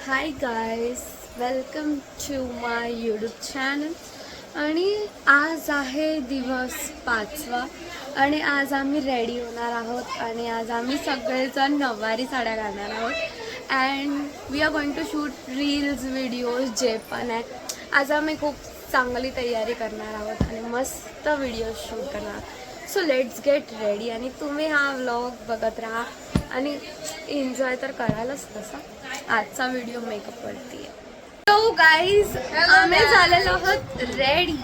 High guys, welcome to my YouTube channel. आणि आज आहे दिवस 5वा आणि आज आम्ही रेडी होणार आहोत आणि आज आम्ही सगळेजण नऊवारी साड्या घालणार आहोत and we are going to shoot reels videos जे पण आहे. आज आम्ही खूप चांगली तयारी करणार आहोत आणि मस्त व्हिडिओज शूट करणार. सो लेट्स गेट रेडी आणि तुम्ही हा व्लॉग बघत राहा आणि एन्जॉय तर करायलाच तसा. आजचा व्हिडिओ मेकअपवरती आहे. सो गाईज, आम्ही झालेलो आहोत ready.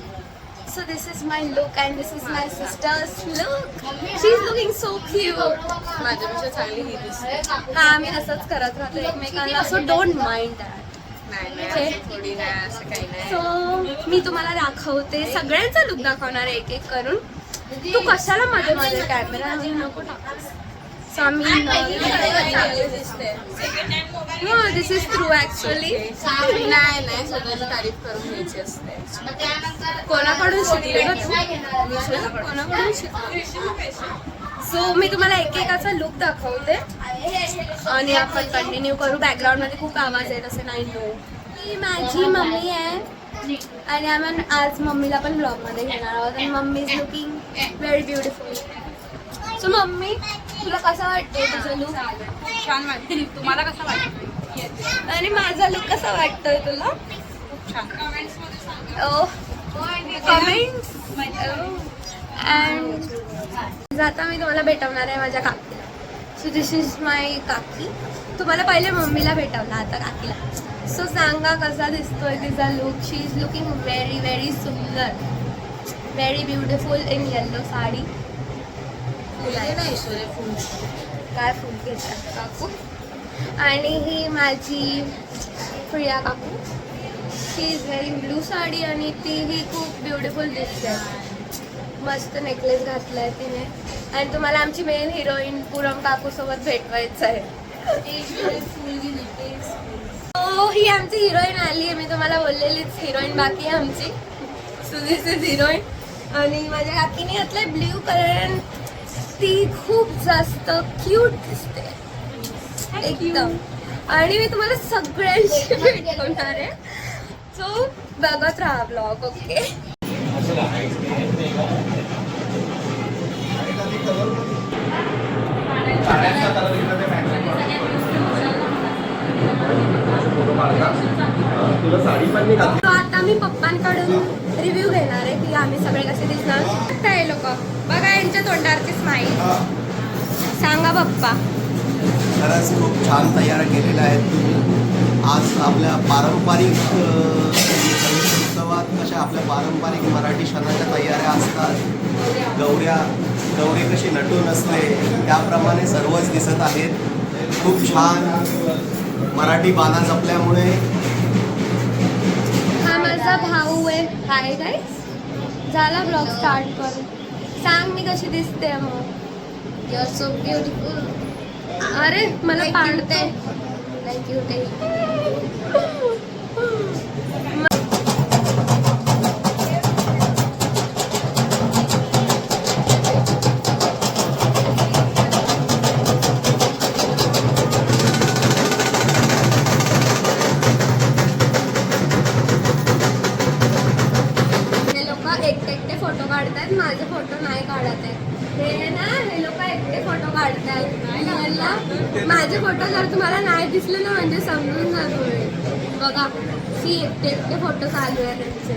So this is my look and this is my sister's look. She is looking so cute. माझ्यापेक्षा चांगली ही दिसते. हा, आम्ही असंच करत राहतो एकमेकांना. So don't mind that. थोडी नाही असं काही नाही. सो मी तुम्हाला दाखवते, सगळ्यांचा लुक दाखवणार एक एक करून. तू कशाला मध्ये मध्ये कॅमेरा नको टाकूस. So this is true actually. नाही स्वतःची तारीफ करून घ्यायची असते. कोणाकडून शिकले का तू? कोणाकडून शिकले? सो मी तुम्हाला एकेकाचा लुक दाखवते आणि आपण कंटिन्यू करू. बॅकग्राऊंड मध्ये खूप आवाज येत असे नाही. नो, ही माझी मम्मी आहे आणि आम्ही आज मम्मीला पण ब्लॉग मध्ये घेणार आहोत आणि mummy is looking very beautiful. So mummy, तुला कसा वाटतोय तुझं लुक? छान वाटते. तुम्हाला कसं वाटतं? आणि माझा लुक कसा वाटतोय तुला? खूप छान. कमेंट्स. अँड जाता मी तुम्हाला भेटवणार आहे माझ्या काकीला. सो दिस इज माय काकी. तुम्हाला पहिले मम्मीला भेटवला, आता काकीला. सो सांगा कसा दिसतोय तिचा look. She is looking very very सुंदर, very beautiful in yellow sari. काय फुल घेतात काकू. आणि ही माझी प्रिया काकू. She is very blue sari आणि तीही खूप ब्युटिफुल दिसते. मस्त नेकलेस घातलाय तिने. आणि तुम्हाला आमची मेन हिरोईन पूरम काकू सोबत भेटवायचं आहे. ही आमची हिरोईन आली आहे. मी तुम्हाला बोललेलीच हिरोईन बाकी आहे आमची. So this is heroine. आणि माझ्या काकीने घातलंय ब्ल्यू कलर. ती खूप जास्त क्यूट दिसते एकदम. आणि मी तुम्हाला सगळ्यांशी भेटवणार आहे. सो बघत राहा ब्लॉग. ओके. आता मी पप्पांकडून रिव्ह्यू घेणार आहे की आम्ही सगळे कसे दिसणार. हे लोक बघा, यांच्या तोंडावरची स्माईल. सांगा पप्पा. खरंच खूप छान तयार केलेल्या आहेत तुम्ही. आज आपल्या पारंपरिक उत्सवात कशा आपल्या पारंपरिक मराठी सणाच्या तयाऱ्या असतात. गौरी कशी नटून असते त्याप्रमाणे सर्वच दिसत आहेत. खूप छान मराठी बाणा जपल्यामुळे. हा माझा भाऊ आहे. Hi guys. झाला ब्लॉग स्टार्ट करून. सांग मी कशी दिसते मग. You are so beautiful. अरे मला पाडते. थँक्यू. हे लोक एकटे फोटो काढतायत. माझे फोटो नाही काढत आहे. हे ना, हे लोक एकटे फोटो काढतायत. माझे फोटो जर तुम्हाला नाही दिसले ना म्हणजे समजून जा तुम्ही. बघा, सी एकटे फोटो चालू आहे त्यांचे.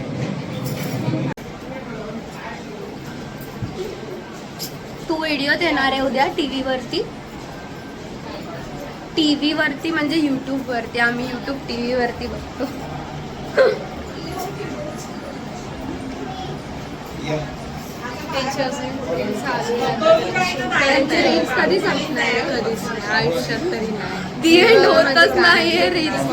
तू व्हिडिओत येणार आहे उद्या टीव्ही वरती म्हणजे YouTube वरती. आम्ही YouTube टीव्ही वरती बघतो. त्यांचे रील्स कधी संपणार? आयुष्यात तरी नाही. दी एंड होतच नाहीये रील्स.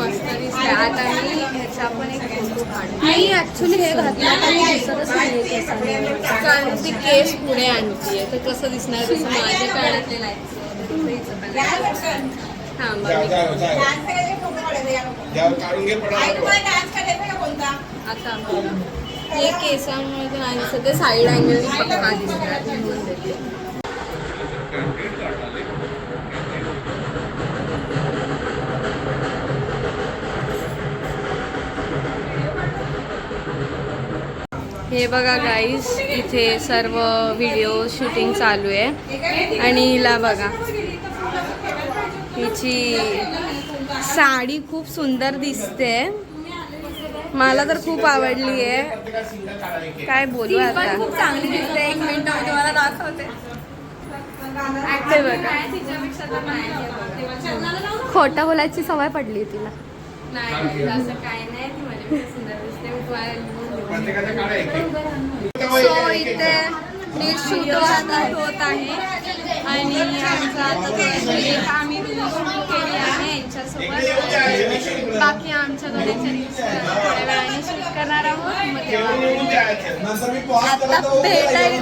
आता मी ह्याचा पण एक फोटो काढला. मी ऍक्च्युली हे घातलं तर मी दिसतच नाहीये केसांनी. कारण ती केस पुढे आणतीये तर कसं दिसणार तसं माझ्या काळातले नाही. आता हे केसांमुळे तर नाही दिसत. ते साईड अँगल पक्का दिसणार. हे बघा गाईज, इथे सर्व व्हिडिओ शूटिंग चालू आहे आणि हिला बघा, हिची साडी खूप सुंदर दिसते, मला तर खूप आवडली आहे. काय बोलू आता, खूप चांगली दिसते. 1 मिनिट मी तुम्हाला दाखवते. ते बघा. खोटं बोलायची सवय पडली तिला. नाही असं काय नाही, ती माझ्यापेक्षा सुंदर दिसते. मी तुम्हाला सो इथे मी शूट होत आहे आणि आमचा आता एक आम्ही शूट केली आहे यांच्यासोबत. बाकी आमच्याकडे थोड्या वेळाने शूट करणार आहोत. मग तेव्हा आता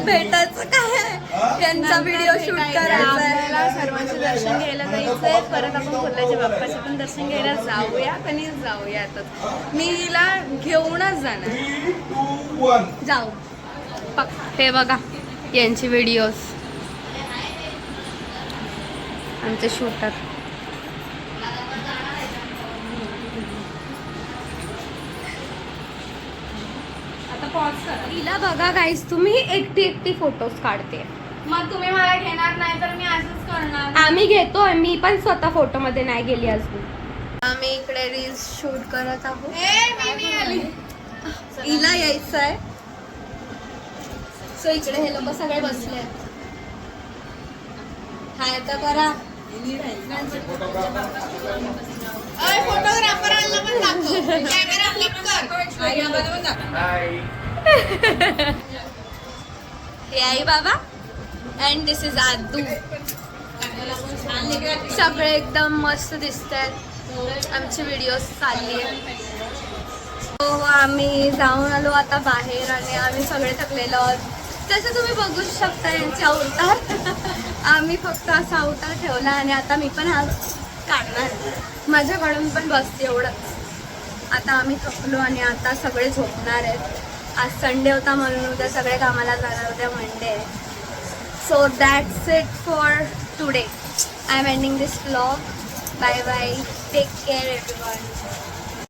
भेटायचं काय, यांचा व्हिडिओ शूट करायचा आहे. आपल्याला सर्वांचे दर्शन घ्यायला जायचंय. परत आपण कुर्ल्याच्या बाप्पाचं पण दर्शन घ्यायला जाऊया आणि जाऊयातच. मी हिला घेऊनच जाणार. जाऊ. हे बघा यांची व्हिडिओज, आमचे शूटर. आता पॉज करा. तिला बघा गाईस, तुम्ही एकटी एकटी फोटोज काढते. मग तुम्ही मला घेणार नाही तर मी असंच करणार. आम्ही घेतोय, मी पण स्वतः फोटो मध्ये नाही गेली अजून. आम्ही इकडे रील्स शूट करत आहोत. हिला यायचं आहे. सो इकडे हे लोक सगळे बसले. हाय तर करा. फोटोग्राफरांना पण दाखव, कॅमेरा फ्लिप कर. हे आई बाबा अँड दिस इज आदू. सगळे एकदम मस्त दिसत आहेत. आमची व्हिडिओ चालली आहे. हो, आम्ही जाऊन आलो आता बाहेर आणि आम्ही सगळे थकलेलो आहोत. तसं तुम्ही बघू शकता यांचे अवतार. आम्ही फक्त असा अवतार ठेवला आणि आता मी पण हा काढणार. माझ्याकडून पण बस एवढंच. आता आम्ही थकलो आणि आता सगळे झोपणार आहेत. आज संडे होता म्हणून उद्या सगळे कामाला जाणार, उद्या मंडे आहे. So that's it for today. I am ending this vlog. Bye bye. Take care everyone.